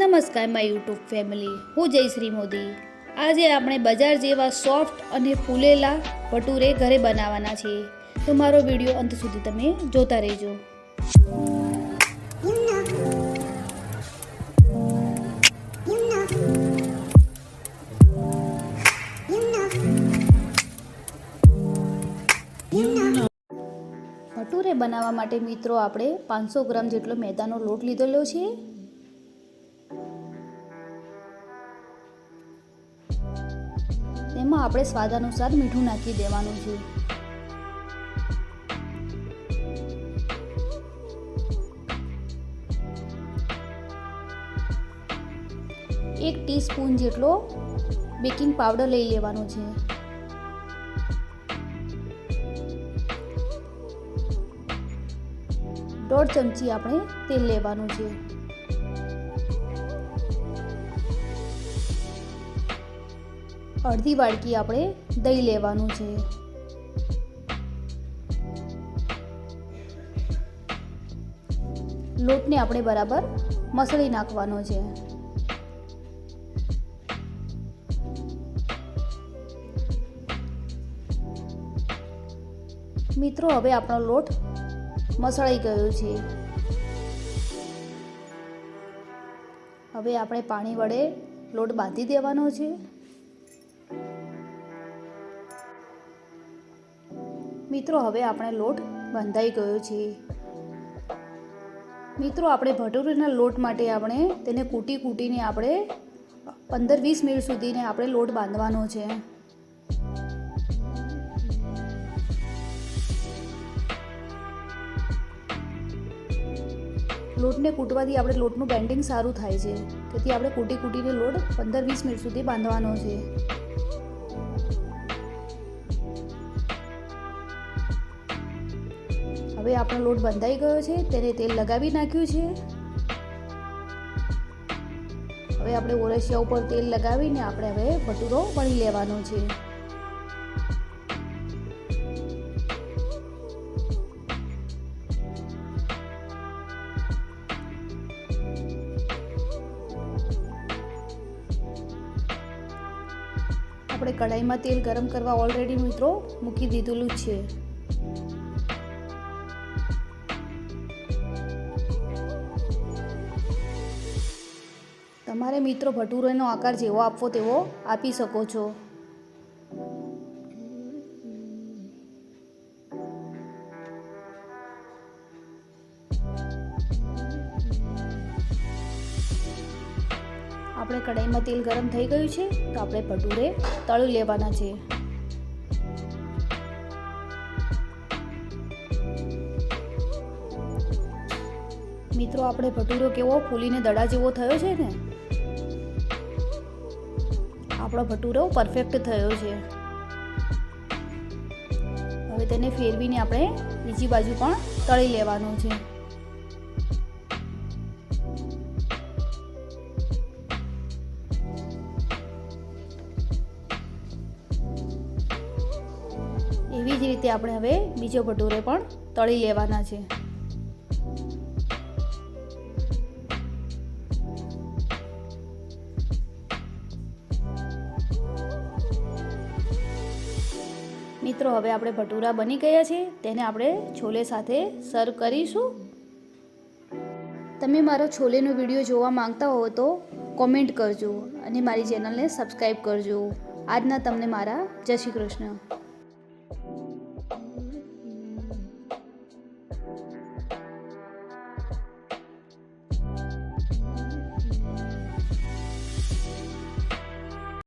નમસ્કાર my YouTube family, હું જયશ્રી મોદી। આજે આપણે બજાર જેવા સોફ્ટ અને ફૂલેલા ભટુરે ઘરે બનાવવાના છે, તો મારો વિડીયો અંત સુધી તમે જોતા રહેજો। ભટુરે બનાવવા માટે મિત્રો આપણે 500 ગ્રામ જેટલો મેદાનો લોટ લીધેલો છે। તેમાં આપણે સ્વાદ અનુસાર મીઠું નાખી દેવાનું છે। એક ટીસ્પૂન જેટલો બેકિંગ પાવડર લઈ લેવાનો છે। દોઢ ચમચી આપણે તેલ લેવાનું છે। અડધી વાડકી આપણે દહીં લેવાનું છે। લોટને આપણે બરાબર મસળી નાખવાનો છે। મિત્રો હવે આપણો લોટ મસળાઈ ગયો છે। હવે આપણે પાણી વડે લોટ બાંધી દેવાનો છે। મિત્રો હવે આપણે લોટ બંધાઈ ગયો છે। મિત્રો આપણે ભટુરેના લોટ માટે આપણે તેને કૂટીને આપણે 15-20 મિનિટ સુધીને આપણે લોટ બાંધવાનો છે। લોટને કૂટવાથી આપણે લોટનું બેન્ડિંગ સારું થાય છે, તેથી આપણે કૂટીને લોટ 15-20 મિનિટ સુધી બાંધવાનો છે। હવે આપણો લોટ બંધાઈ ગયો છે, તેને તેલ લગાવી નાખ્યું છે। હવે આપણે ઓરસિયા ઉપર તેલ લગાવીને આપણે હવે ભટુરો વણી લેવાનો છે। આપણે કઢાઈમાં તેલ ગરમ કરવા ઓલરેડી મિત્રો મૂકી દીધેલું છે। તમારે મિત્રો ભટુરેનો આકાર જેવો આપવો તેવો આપી શકો છો। આપણે કઢાઈમાં તેલ ગરમ થઈ ગયું છે, તો આપણે ભટુરે તળી લેવાના છે। મિત્રો આપણે ભટુરો કેવો ફૂલીને દડા જેવો થયો છે ને, આપણો ભટુરો પરફેક્ટ થયો છે। હવે તેને ફેરવીને આપણે બીજી બાજુ પણ તળી લેવાનું છે। એવી જ રીતે આપણે હવે બીજો ભટુરે પણ તળી લેવાના છે। મિત્રો હવે આપણે ભટુરા બની ગયા છે, તેને આપણે છોલે સાથે સર્વ કરીશું। તમે મારો છોલેનો વિડીયો જોવા માંગતા હો તો કોમેન્ટ કરજો અને મારી ચેનલને સબસ્ક્રાઈબ કરજો। આજના તમને મારા જય શ્રી કૃષ્ણ।